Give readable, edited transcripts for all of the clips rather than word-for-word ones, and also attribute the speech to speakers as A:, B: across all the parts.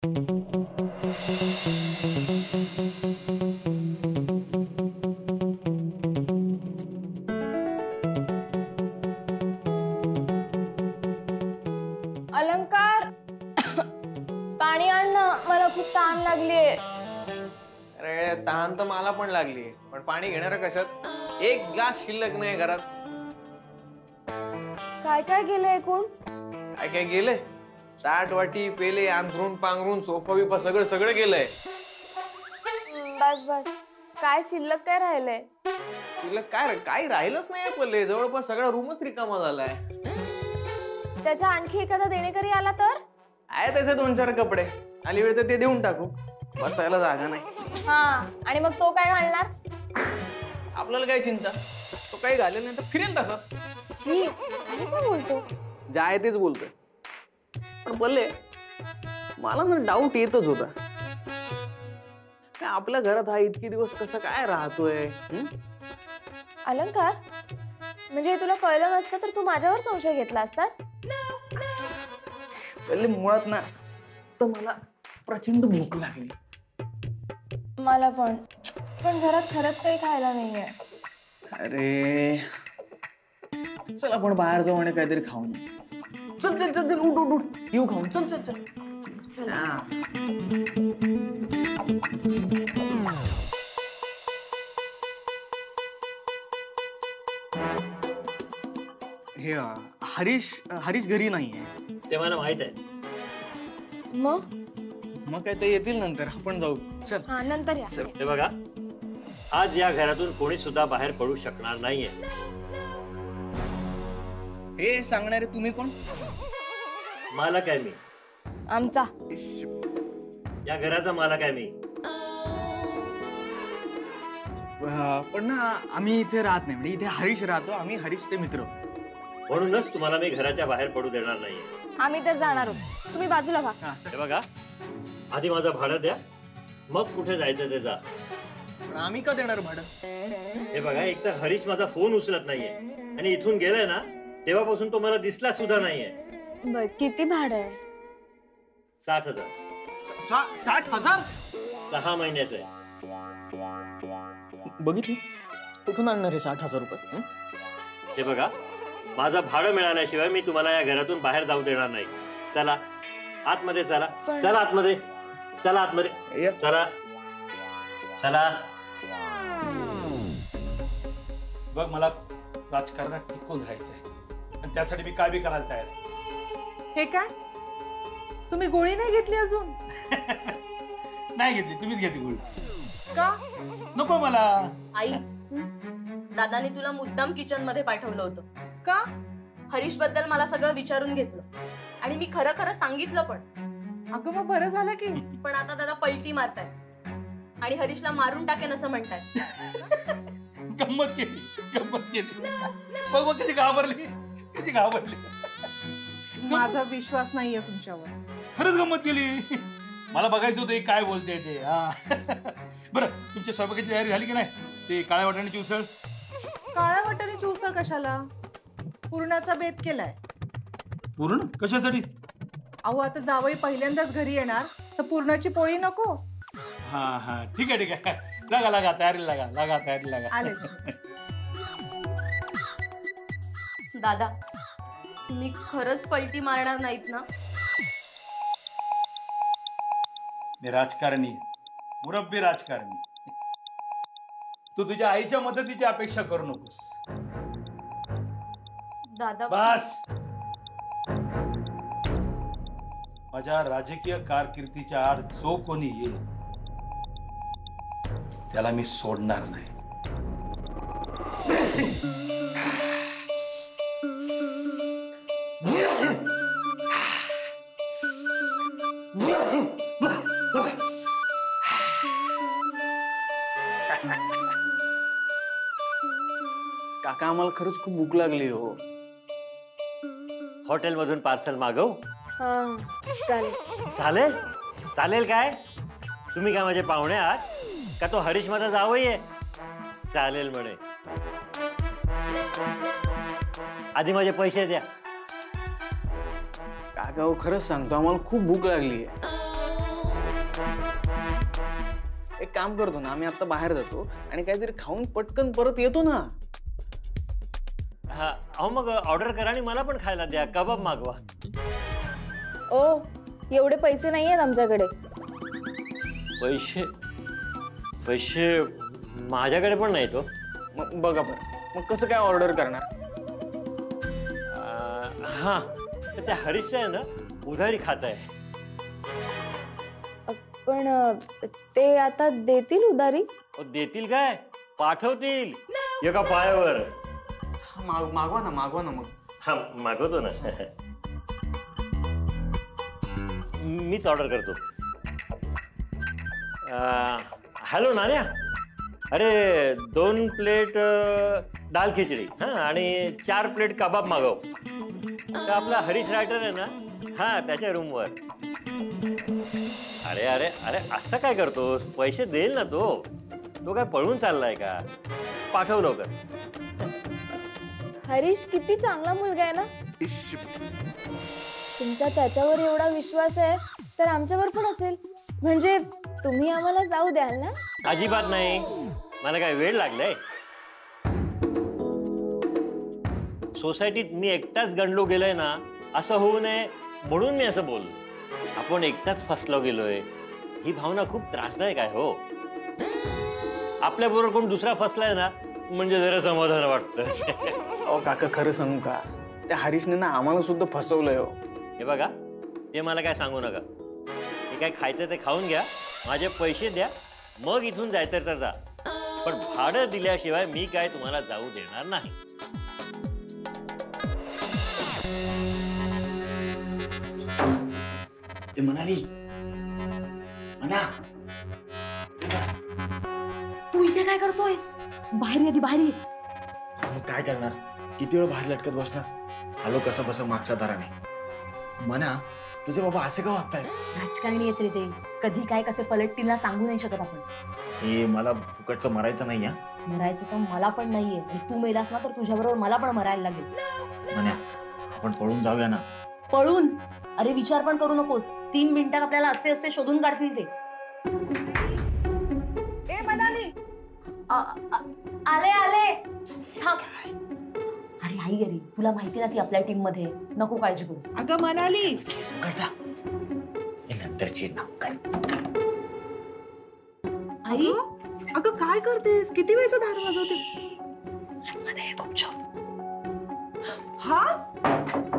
A: अलंकार पाणी आण ना, मला खूप तहान लागलीये.
B: अरे तहान तर मला पण लागली, पण पाणी घेणार कशात? एक ग्लास शिल्लक नाही घरात.
A: काय काय गेलंय एकूण?
B: काय काय गेले? ताट वाटी पेले अंथरून पांघरून सोफा बिफा सगळं सगळं गेलंय.
A: बस बस, काय शिल्लक काय राहिलंय?
B: शिल्लक काय काही राहिलंच नाही. पडले जवळपास सगळा रूमच रिकामा झालाय.
A: त्याचा आणखी एखादा देणेकरी आला तर?
B: आहे त्याचे 2-4 कपडे, आली वेळ तर ते देऊन टाकू. बसायला जागा नाही.
A: हा, आणि मग तो काय घालणार?
B: आपल्याला काय चिंता, तो काही घालेल नाही तर फिरेल तसाच.
A: शी, काय बोलतो?
B: जाय तेच बोलतोय. पण बोलले मला ना डाऊट येतच होता, आपल्या घरात हा इतके दिवस कसं काय राहतोय.
A: अलंकार, म्हणजे तुला कळलं नसतं तर तू माझ्यावर संशय घेतला असतास?
B: पहिले मुळात ना तर मला प्रचंड भूक लागली.
A: मला पण घरात खरंच काही खायला नाहीये.
B: अरे चल आपण बाहेर जाऊ आणि काहीतरी खाऊन. चल चल चल चल, उठ उठ उठ, येऊ खाऊन. चल चल चल. हे हरीश घरी नाहीये.
C: ते मला माहित आहे.
B: मग काय ते येतील नंतर, आपण जाऊ. चल.
A: हा, नंतर या.
C: हे बघा, आज या घरातून कोणी सुद्धा बाहेर पडू शकणार नाहीये.
B: हे सांगणारे तुम्ही कोण?
C: मालक आहे मी.
A: आमचा
C: या घराचा मालक आहे मी.
B: पण ना आम्ही इथे राहत नाही, म्हणजे इथे हरीश राहतो. आम्ही हरीशचे मित्र.
C: म्हणूनच तुम्हाला मी घराच्या बाहेर पडू देणार नाहीये.
A: आम्ही तर जाणार आहोत, तुम्ही बाजूला व्हा.
C: हे बघा, आधी माझं भाडं द्या, मग कुठे जायचं ते जा.
B: पण आम्ही का देणार भाडं?
C: हे बघा, एकतर हरीश माझा फोन उचलत नाहीये आणि इथून गेलाय ना तेव्हापासून तो मला दिसला सुद्धा नाहीये.
A: बर, किती भाडं आहे?
C: 60,000.
B: 60,000?
C: 6 महिन्याचं आहे.
B: बघितलं, कुठून आणणार आहे 60,000 रुपये?
C: हे बघा, माझं भाडं मिळाल्याशिवाय मी तुम्हाला या घरातून बाहेर जाऊ देणार नाही. चला आतमध्ये, चला चला आतमध्ये, चला आतमध्ये, चला चला.
D: बघ, मला राजकारणात टिकून राहायचंय आणि त्यासाठी मी काय बी करायला तयार आहे.
E: हे काय, तुम्ही गोळी नाही घेतली अजून?
D: नाही घेतली, तुम्हीच घेतली गोळी.
E: का?
D: नको मला.
F: आई, दादानी तुला मुद्दाम किचन मध्ये पाठवलं होतं.
E: का?
F: हरीश बद्दल मला सगळं विचारून घेतलं आणि मी खरं खरं सांगितलं पण.
E: अगं मग बरं झालं की.
F: पण आता दादा पलटी मारताय आणि हरीशला मारून टाकेन असं म्हणताय.
D: गंमत केली, गंमत केली. बघ बघ कशी घाबरली, कशी घाबरली.
E: माझा विश्वास नाहीये तुमच्यावर.
D: खरंच गंमत केली. मला बघायचं होतं काय बोलते ते. बरं, तुमच्या स्वयंपाकाची तयारी झाली की नाही? ते काळ्या वाटाण्याची उसळ.
E: काळ्या वाटाण्याची उसळ कशाला? पुरणाचा बेत केलाय.
D: पूर्ण कशासाठी?
E: अहो, आता जावई पहिल्यांदाच घरी येणार तर पुरणाची पोळी नको?
D: हा हा, ठीक आहे ठीक आहे. लागा लागा तयारी, लागा लागा तयारी, लागा.
E: आलेच.
F: दादा, तुम्ही खरंच पलटी मारणार नाहीत ना?
D: मी राजकारणी, मुरब्बी राजकारणी. तू तुझ्या आईच्या मदतीची अपेक्षा करू नकोस.
F: दादा
D: बस. माझ्या राजकीय कारकिर्दीच्या आड जो कोणी येईल त्याला मी सोडणार नाही.
B: काका, आम्हाला खरंच खूप भूक लागली हो.
C: हॉटेलमधून पार्सल मागव.
A: हा, चालेल.
C: चालेल? चालेल काय? तुम्ही काय माझे पाहुणे आहात का? तो हरीश माझा जावई आहे. चालेल म्हणे. आधी माझे पैसे द्या.
B: काका, खरंच सांगतो, आम्हाला खूप भूक लागली आहे. एक काम करतो ना, आम्ही आता बाहेर जातो आणि काहीतरी खाऊन पटकन परत येतो ना.
C: हा अहो मग ऑर्डर करा आणि मला पण खायला द्या. कबाब मागवा.
A: ओ एवढे पैसे नाही आहेत आमच्याकडे.
C: पैसे पैसे माझ्याकडे पण नाही तो.
B: मग बघा बरं, मग कसं काय ऑर्डर करणार?
C: हा त्या हरीश आहे ना उधारी खात आहे.
A: पण ते आता देतील उधारी?
C: देतील काय? पाठवतील एका पायावर.
B: मागवा ना मग.
C: हा मागवतो ना. मीच ऑर्डर करतो. हॅलो नान्या, अरे 2 प्लेट दाल खिचडी हा आणि 4 प्लेट कबाब मागव. तर आपला हरीश रायटर आहे ना, हा त्याच्या रूमवर. अरे अरे अरे असं काय करतोस? पैसे देईल ना तो. तो काय पळून चाललाय का? पाठव लवकर.
A: हरीश किती चांगला मुलगा आहे ना. तुमचा त्याच्यावर एवढा विश्वास आहे तर आमच्यावर पण असेल. म्हणजे तुम्ही आम्हाला जाऊ द्याल ना?
C: अजिबात नाही. मला काय वेळ लागलाय? सोसायटीत मी एकटाच गंडलो गेलोय ना, असं होऊ नये म्हणून मी असं बोललो. आपण एकटाच फसलो गेलोय ही भावना खूप त्रासदायक आहे हो. आपल्याबरोबर कोण दुसरा फसलाय ना म्हणजे जरा समाधान वाटतं.
B: अहो काका, खरं सांगू का, त्या हरीशने ना आम्हाला सुद्धा फसवलंय हो.
C: हे बघा, ते मला काय सांगू नका. हे काय खायचं ते खाऊन घ्या, माझे पैसे द्या, मग इथून जायचं तर जा. पण भाडं दिल्याशिवाय मी काय तुम्हाला जाऊ देणार नाही.
G: ते म्हणाली म्हणा,
F: तू इथे काय करतोयस? बाहेर ये, बाहेर ये.
G: मग काय करणार? किती वेळ बाहेर लटकत बसणार? आलो कसं बसं मागच्या दाराने. म्हणा, तुझे बाबा असे का वागताय?
F: राजकारणी येत रे ते. कधी काय कसे पलटतील ना सांगू नाही शकत आपण.
G: हे मला फुकटचं मरायचं नाही हा.
F: मरायचं तर मला पण नाहीये. आणि तू मेलास ना तर तुझ्याबरोबर मला पण मरायला लागेल.
G: म्हणा, आपण पळून जाऊया ना.
F: पळून? अरे विचार पण करू नकोस. 3 मिनिटात आपल्याला असे असे शोधून काढतील ते.
E: ए मनाली,
F: आले आले. थांब. अरे आई, अरे तुला माहिती ना ती आपल्या टीम मध्ये. नको काळजी करूस.
E: अगं मनाली,
G: नंतरची
F: आई,
E: अगं काय करतेस? किती वेळचा धार वाजवते?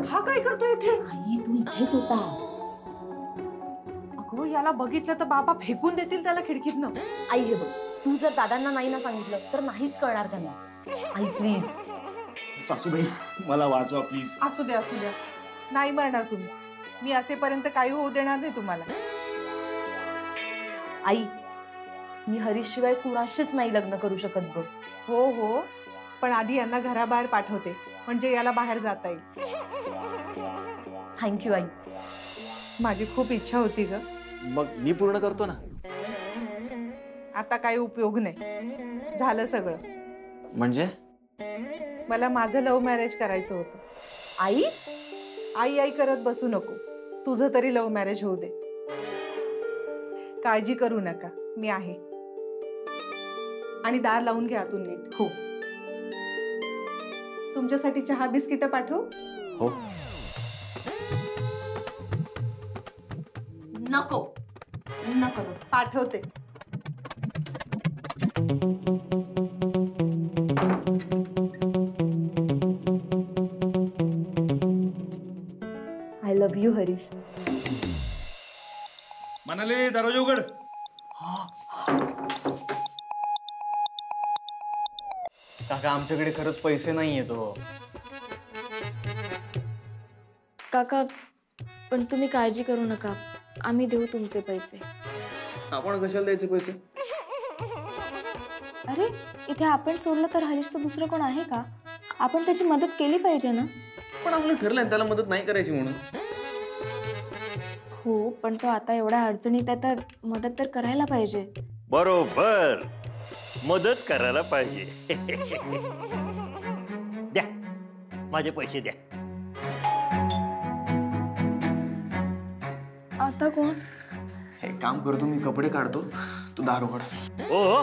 E: हा काय करतोय इथे?
F: आई तू इथेच होता.
E: अगं याला बघितलं तर बाबा फेकून देतील त्याला खिडकीतनं.
F: आई हे बघ, तू जर दादांना नाही ना सांगितलं तर नाहीच कळणार त्यांना. आई प्लीज.
G: सासूबाई, मला वाचवा प्लीज.
E: असू द्या असू द्या. नाही मरणार तुम्ही. मी असेपर्यंत काही होऊ देणार नाही तुम्हाला.
F: आई, मी हरीश शिवाय कुणाशीच नाही लग्न करू शकत बघ.
E: हो हो, पण आधी यांना घराबाहेर पाठवते म्हणजे याला बाहेर जाता येईल.
F: थँक्यू आई.
E: माझी खूप इच्छा होती ग.
G: मग मी पूर्ण करतो ना.
E: आता काही उपयोग नाही. झालं सगळं.
G: म्हणजे
E: मला माझं लव्ह मॅरेज करायचं होतं.
F: आई,
E: आई आई करत बसू नको. तुझं तरी लव्ह मॅरेज होऊ दे. काळजी करू नका, मी आहे. आणि दार लावून घ्या आतून नीट.
F: हो.
E: तुमच्यासाठी चहा बिस्किट पाठवू?
G: हो.
F: नको नको.
E: पाठवते.
F: I love you Harish.
D: म्हणाले दरवाजा उघड.
B: काका, आमच्याकडे खरंच पैसे नाही येत हो.
A: काका पण तुम्ही काळजी करू नका. आम्ही देऊ तुमचे पैसे.
B: आपण कशाला द्यायचे पैसे?
A: अरे इथे आपण सोडलं तर हरीशचं दुसरं कोण आहे का? आपण त्याची मदत केली पाहिजे ना.
B: पण आपलं ठरलंय त्याला मदत नाही करायची म्हणून.
A: हो, पण तो आता एवढ्या अडचणीत आहे तर मदत तर करायला पाहिजे.
C: बरोबर, मदत करायला पाहिजे. द्या माझे पैसे द्या.
A: आता कोण?
B: एक काम करतो, मी कपडे काढतो, तू दार उघड.
C: हो हो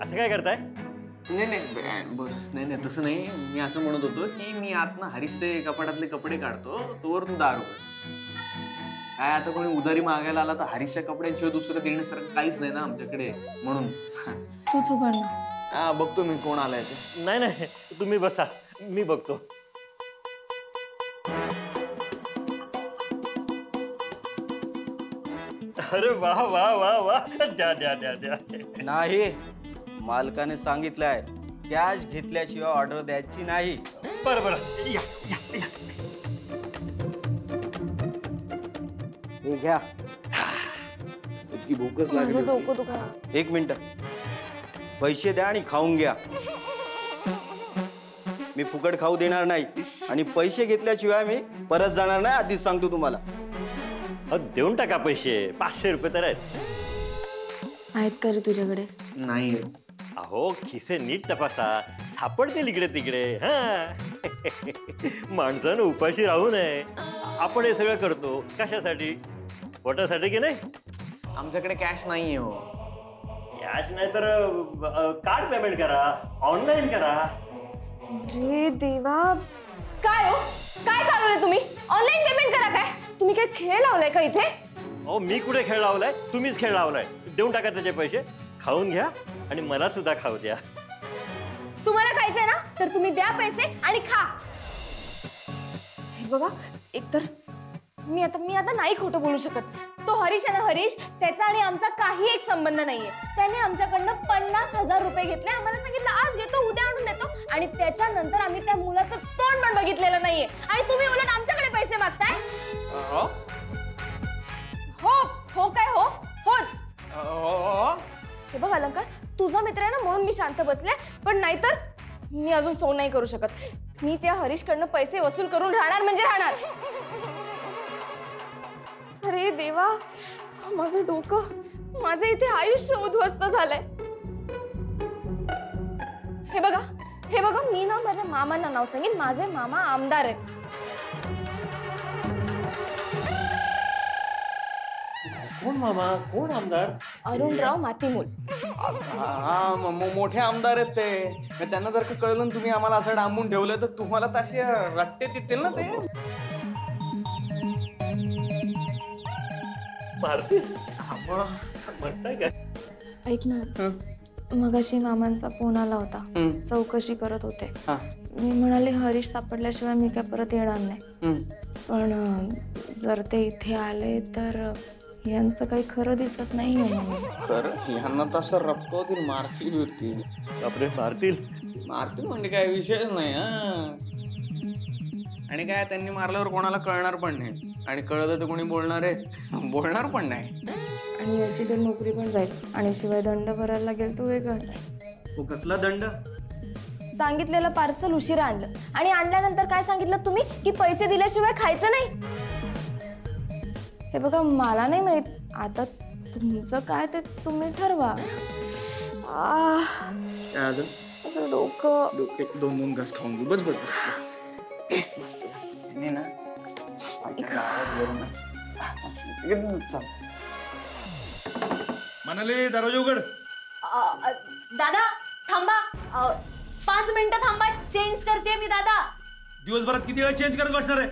C: असं काय करताय?
B: नाही बरं, नाही तसं नाही. मी असं म्हणत होतो की मी आतनं हरीशचे कपाटातले कपडे काढतो, तोवर तू दार उघड. काय आता कोणी उधारी मागायला आला तर हरीशच्या कपड्यांशिवाय दुसरं देण्यासारखं काहीच नाही ना आमच्याकडे, म्हणून.
A: तूच उघड ना.
B: हा, बघतो मी कोण आलाय ते.
C: नाही नाही तुम्ही बसा, मी बघतो. अरे वा वा वा वा, द्या द्या द्या द्या.
H: नाही, मालकाने सांगितलंय कॅश घेतल्याशिवाय ऑर्डर द्यायची नाही.
C: बरं बरं या या या.
H: हे घ्या.
B: इतकी भूकच
A: माझं
B: लागली होती.
A: डोकं दुखा.
H: 1 मिनिट. पैसे द्या आणि खाऊन घ्या. मी फुकट खाऊ देणार नाही आणि पैसे घेतल्याशिवाय मी परत जाणार नाही, आधीच सांगतो तुम्हाला.
C: देऊन टाका पैसे, 500 रुपये तर आहेत.
A: आहेत का रे तुझ्याकडे?
B: नाही.
C: अहो खिसे नीट तपासा, सापडतील इकडे तिकडे. हा माणसानं उपाशी राहू नये. आपण हे सगळं करतो कशासाठी? पोटासाठी की नाही?
B: आमच्याकडे कॅश नाहीये हो.
C: कॅश नाही तर कार्ड पेमेंट करा, ऑनलाईन करा.
A: रे देवा, काय हो, काय चालवलंय तुम्ही? ऑनलाईन पेमेंट करा काय? तुम्ही काय खेळ लावलाय का इथे?
C: अहो मी कुठे खेळ लावलाय? तुम्हीच खेळ लावलाय. देऊन टाका त्याचे पैसे, खाऊन घ्या आणि मला सुद्धा खाऊ द्या.
A: तुम्हाला खायचंय ना, तर तुम्ही द्या पैसे आणि खा. हे बघा, एकतर मी आता नाही खोटं बोलू शकत. तो हरीश आहे ना, हरीश, त्याचा आणि आमचा काही एक संबंध नाहीये. त्याने आमच्याकडनं 50,000 रुपये घेतले. आम्हाला सांगितलं आज घेतो, उद्या आणून देतो, आणि त्याच्यानंतर आम्ही त्या मुलाचं तोंड पण बघितलेलं नाहीये. आणि तुम्ही उलट आमच्याकडे पैसे मागताय. हो काय हो होच. हे बघ अलंकार, तुझा मित्र आहे ना म्हणून मी शांत बसले, पण नाहीतर मी अजून सोन नाही करू शकत. मी त्या हरीशकडनं पैसे वसूल करून राहणार म्हणजे राहणार. अरे देवा, माझं डोकं, माझं इथे आयुष्य उद्ध्वस्त झालंय. हे बघा मी ना माझ्या मामांना नाव सांगेन. माझे मामा आमदार आहेत.
C: कोण मामा, कोण आमदार?
A: अरुणराव मातीमूल.
G: हा, मोठे आमदार आहेत ते. त्यांना जर का कळलं ना तुम्ही आम्हाला असं डांबून ठेवलं तर तुम्हाला तसे रट्टे देतील ना ते.
C: म्हणताय काय?
A: ऐक ना, मगाशी मामांचा फोन आला होता. चौकशी करत होते. मी म्हणाले हरीश सापडल्याशिवाय मी काय परत येणार नाही. पण जर ते इथे आले तर यांचं काही खरं दिसत नाहीये.
G: खरं यांना तसं रपकवतील, मारतील बिरतील.
C: बापरे, मारतील?
G: मारतील म्हणजे काय विषयच नाही. आणि काय त्यांनी मारल्यावर कोणाला कळणार पण नाही, आणि कळलं तर कोणी बोलणार पण नाही.
A: आणि याची तर नोकरी पण जाईल, आणि शिवाय दंड भरायला लागेल तो वेगळाच.
H: तो कसला दंड?
A: सांगितलेलं पार्सल उशिरा आणलं, आणि आणल्यानंतर काय सांगितलं तुम्ही की पैसे दिल्याशिवाय खायचं नाही. हे बघा, मला नाही माहित, आता तुमचं काय ते तुम्ही ठरवा. असं डोकं.
G: 2 घास खाऊन घेऊ. बस
B: ना
D: म्हणाले दरवाजा उघड.
F: दादा थांबा, 5 मिनिटं थांबा, चेंज करते मी. दादा
D: दिवसभरात किती वेळा चेंज करत बसणार आहे?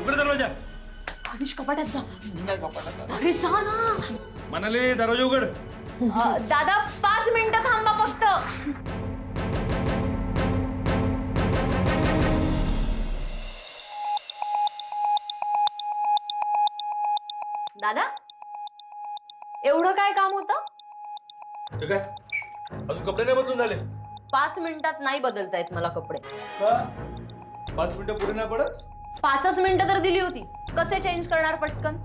D: उघड दरवाजा.
F: हरीश कपाटात जा. अरे जा ना.
D: म्हणाले दरवाजा उघड.
F: दादा 5 मिनिटं थांबा फक्त. दादा एवढं काय काम होतं?
D: ठीक आहे, अजून कपडे नाही बदलून झाले?
F: 5 मिनिटात नाही बदलतायत मला कपडे.
D: 5 मिनिटं पुढे नाही पडत?
F: 5च मिनिटं तर दिली होती, कसे चेंज करणार पटकन?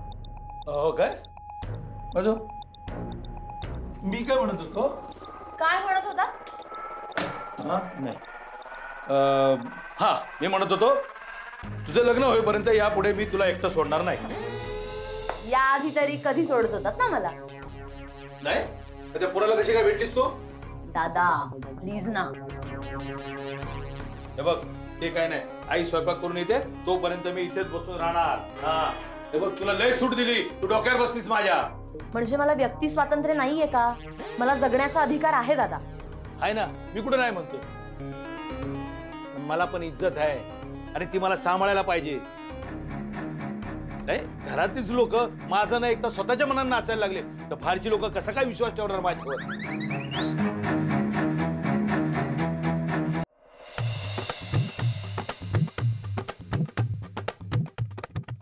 D: हो काय? अजून मी काय म्हणत होतो?
F: काय म्हणत होता?
D: नाही, मी म्हणत होतो तुझं लग्न होईपर्यंत यापुढे मी तुला एकटं सोडणार नाही.
F: या आधी तरी कधी सोडत होतात ना मला.
D: नाही, त्या पुराला कशी काय भेटलीस तू?
F: दादा प्लीज ना.
D: हे बघ, ते काय नाही, आई स्वयंपाक करून येते तोपर्यंत मी इथेच बसून राहणार. हे बघ, तुला लय सूट दिली, तू डोक्यावर बसलीस माझ्या.
F: म्हणजे मला व्यक्ती स्वातंत्र्य नाहीये का? मला जगण्याचा अधिकार आहे दादा.
D: आहे ना, मी कुठं नाही म्हणतो. मला पण इज्जत आहे आणि ती मला सांभाळायला पाहिजे. नाही, घरातीलच लोक माझं नाही एक तर स्वतःच्या मनानं नाचायला लागले तर बाहेरची लोक कसा काय विश्वास ठेवणार माझ्यावर?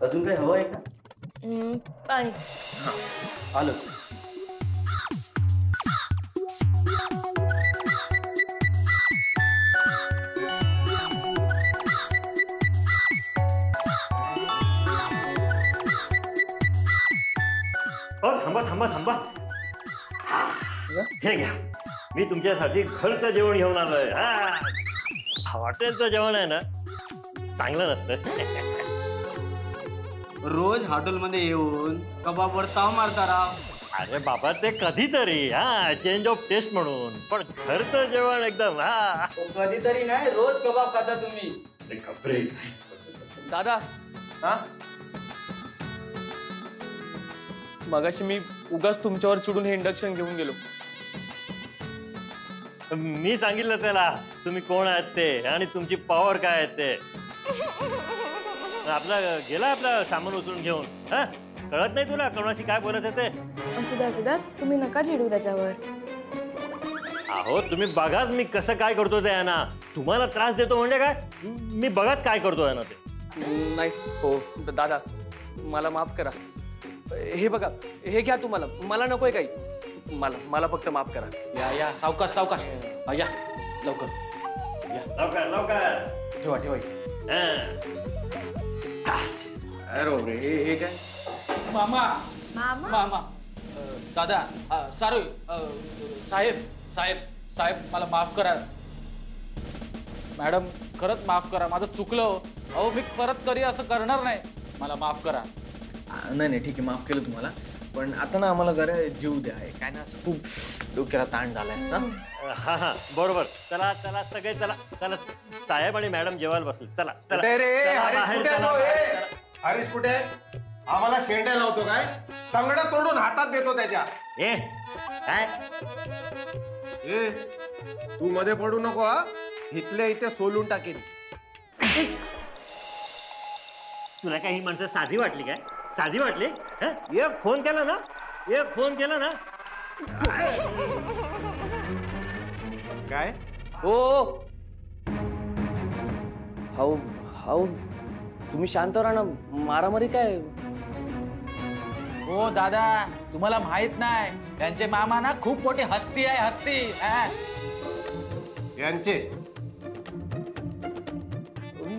C: अजून काही हवं आहे का?
A: पाणी.
H: आलोच.
C: हो थांबा थांबा थांबा. हे घ्या, मी तुमच्यासाठी घरचं जेवण घेऊन आलोय. हॉटेलचं जेवण आहे ना चांगलं नसतं.
H: रोज हॉटेलमध्ये येऊन कबाबवर ताव मारता राव.
C: अरे बाबा ते कधीतरी चेंज ऑफ टेस्ट म्हणून, पण घरचं जेवण एकदम
H: कधीतरी नाही, रोज कबाब खाता तुम्ही.
C: खबरे.
B: दादा,
H: हा
B: मगाशी मी उगाच तुमच्यावर चिडून हे इंडक्शन घेऊन गेलो.
C: मी सांगितलं त्याला तुम्ही कोण आहात ते आणि तुमची पॉवर काय आहे ते. आपला गेला आपला सामान उचलून घेऊन. कळत नाही तुला कोणाशी काय बोलत आहे ते?
A: असू द्या तुम्ही नका चिडू त्याच्यावर.
C: अहो तुम्ही बघाच मी कसं काय करतो ते ना. तुम्हाला त्रास देतो म्हणजे काय? मी बघाच काय करतोय ना ते.
B: नाही हो दादा, मला माफ करा. हे बघा, हे घ्या तुम्हाला. मला नकोय काही. मला फक्त माफ करा.
G: या सावकाश सावकाश. या लवकर या.
C: लवकर लवकर
G: ठेवा ठेवा.
B: अरे हे काय?
D: मामा
A: मामा
D: मामा दादा सारोई साहेब साहेब साहेब मला माफ करा. मॅडम खरंच माफ करा, माझं चुकलं. अहो मी परत कधी असं करणार नाही, मला माफ करा.
B: नाही नाही ठीक आहे, माफ केलं तुम्हाला. पण आता ना आम्हाला जरा जीव द्या. काय ना खूप डोक्याला ताण झालाय.
C: हा हा बरोबर. चला चला सगळे चला चला. साहेब आणि मॅडम जेवायला बसले. चला चला.
I: कुठे रे?
C: चला,
I: हरीश
C: बाहेर
I: कुठे
C: चला,
I: तो?
C: बाहेर
I: ए,
C: चला.
I: हरीश कुठे? आम्हाला शेंड्या लावतो काय? तंगडा तोडून हातात देतो त्याच्या.
C: ए काय?
I: ए तू मध्ये पडू नको हा. इथल्या इथे सोलून टाकेन.
C: तुला काही ही माणसं साधी वाटली काय? साधी वाटली? एक फोन केला ना, एक फोन केला ना.
I: काय?
B: हो हाऊ हाऊ तुम्ही शांत राहा ना. मारामारी काय?
D: हो दादा, तुम्हाला माहित नाही त्यांचे मामा ना खूप मोठी हस्ती आहे, हस्ती.
I: यांचे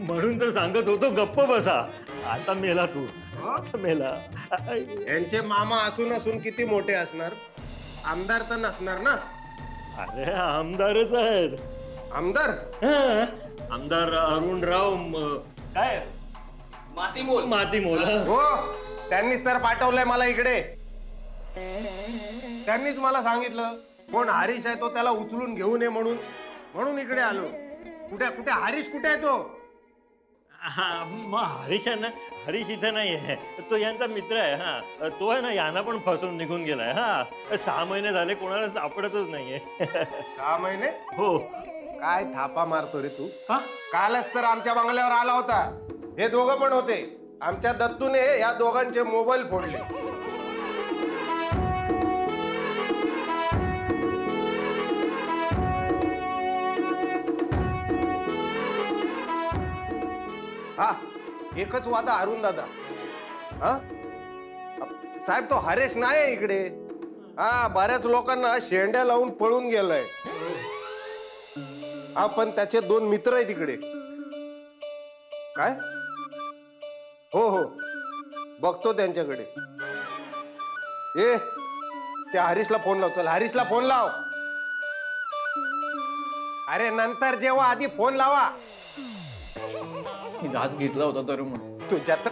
C: म्हणून तर सांगत होतो गप्प बसा. आता मेला तू. मेला.
I: यांचे मामा असून असून किती मोठे असणार? आमदार तर नसणार ना?
C: अरे आमदारच आहेत.
I: आमदार?
C: आमदार अरुणराव काय
B: मातीमोल.
C: मातीमोल.
I: हो, त्यांनीच तर पाठवलंय मला इकडे. त्यांनीच मला सांगितलं कोण हरीश आहे तो त्याला उचलून घेऊ नये म्हणून. म्हणून इकडे आलो. कुठे कुठे हरीश कुठे आहे तो?
C: मग हरीश आहे ना, हरीश इथे नाही आहे. तो यांचा मित्र आहे. हा तो आहे ना, यांना पण फसवून निघून गेलाय. 6 महिने झाले कोणाला सापडतच नाहीये.
I: 6 महिने?
C: हो.
I: काय थापा मारतो रे तू? कालच तर आमच्या बंगल्यावर आला होता. हे दोघं पण होते. आमच्या दत्तूने या दोघांचे मोबाईल फोडले. हा एकच वादा अरुण दादा. हा साहेब तो हरेश नाही इकडे. हा बऱ्याच लोकांना शेंड्या लावून पळून गेलाय. हा पण त्याचे 2 मित्र आहेत इकडे. काय? हो हो बघतो त्यांच्याकडे. ए त्या हरीशला फोन लाव. चल हरीशला फोन लाव. अरे नंतर जेव्हा आधी फोन लावा.
B: मी घास घेतला होता तर म्हणून.
I: तुझ्या तर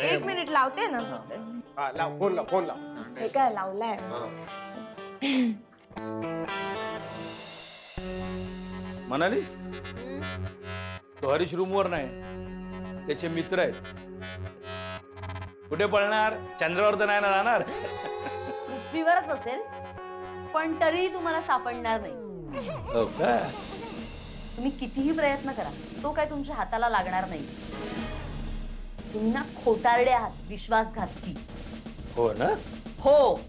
A: 1 मिनिट लावते ना.
I: हा लाव फोन लाव. फोन लाव.
A: हे काय लावलाय?
D: म्हणाली तो हरीश रूमवर नाही, त्याचे मित्र आहेत. कुठे पळणार? चंद्रावर तर नाही ना जाणार.
F: पृथ्वीवरच असेल, पण तरीही तुम्हाला सापडणार नाही.
D: हो का?
F: तुम्ही कितीही प्रयत्न करा, तो काय तुमच्या हाताला लागणार नाही. तुम्ही ना खोटारडे आहात, विश्वासघातकी.
D: हो ना?
F: हो.